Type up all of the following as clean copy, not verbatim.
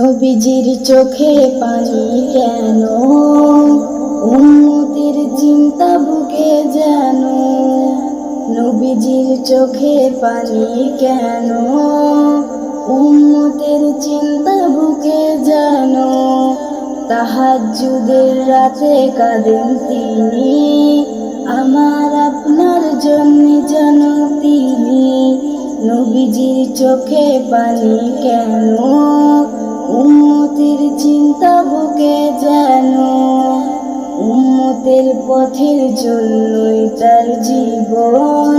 নবীজির চোখে পানি কেন, উম্মতের চিন্তা বুকে যেন। নবীজির চোখে পানি কেন, উম্মতের চিন্তা বুকে যেন। তাহাজ্জুদের রাতে কাঁদেন তিনি, আমার আপনার জন্য যেন তিনি। নবীজির চোখে পানি কেন, উম্মতের চিন্তা বুকে যেন। উম্মতের পথের জন্যই তার জীবন,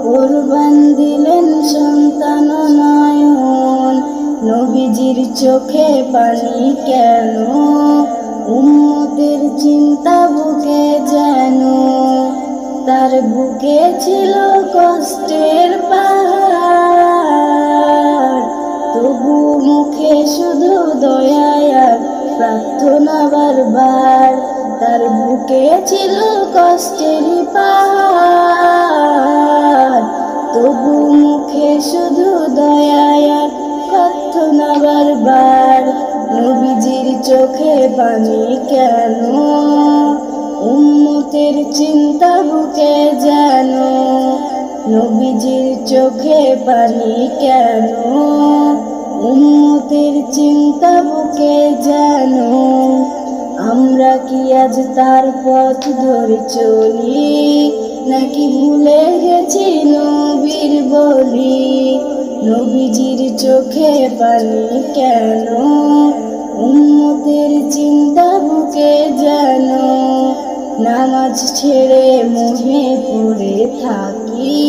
কুরবান দিলেন সন্তান নয়ন। নবীজির চোখে পানি কেন, উম্মতের চিন্তা বুকে যেন। তার বুকে ছিল কষ্টের পাহাড়, তবু মুখে শুধু দয়া আর প্রার্থনা বারবার। তার বুকে ছিল কষ্টের পাহাড়, তবু মুখে শুধু দয়া আর প্রার্থনা বারবার। নবীজির চোখে পানি কেন, উম্মতের চিন্তা বুকে যেন। নবীজির চোখে পানি কেন, উম্মতের চিন্তা বুকে যেন। আমরা কি আজ তার পথ ধরে চলি, নাকি ভুলে গেছি নবীর বলি? নবীজির চোখে পানি কেন, উম্মতের চিন্তা বুকে যেন। নামাজ ছেড়ে মোহে পড়ে থাকি,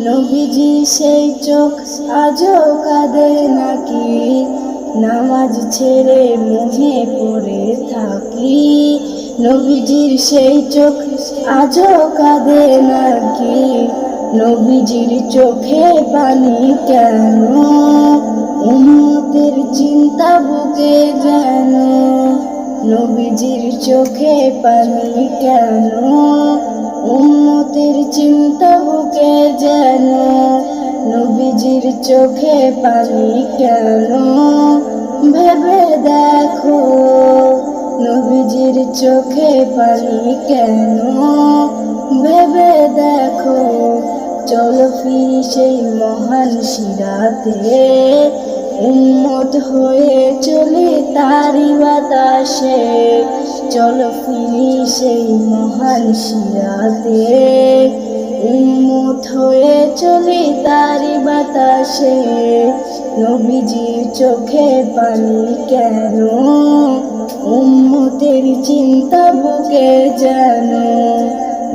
নবীজি সেই চোখ আজও কাঁদে নাকি? নামাজ ছেড়ে মোহে পড়ে থাকি, নবীজির সেই চোখ আজও কাঁদে নাকি? নবীজির চোখে পানি কেন, উম্মতের চিন্তা বুকে যেন। নবীজির চোখে পানি কেন, উম্মতের চিন্তা বুকে যেন। নবীজির চোখে পানি কেন, ভেবে দেখো। নবীজির চোখে পানি কেন, ভেবে দেখো। চলো ফিরি সেই মহান সিরাতে, উম্মত হয়ে চলি তারি বাতাসে। চলো ফিরি সেই মহান সিরাতে, উম্মত হয়ে চলি তারি বাতাসে। নবীজির চোখে পানি কেন, উম্মতের চিন্তা বুকে যেন।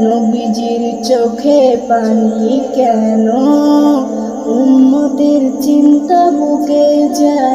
নবীজির চোখে পানি কেন, উম্মতের চিন্তা বুকে যেন।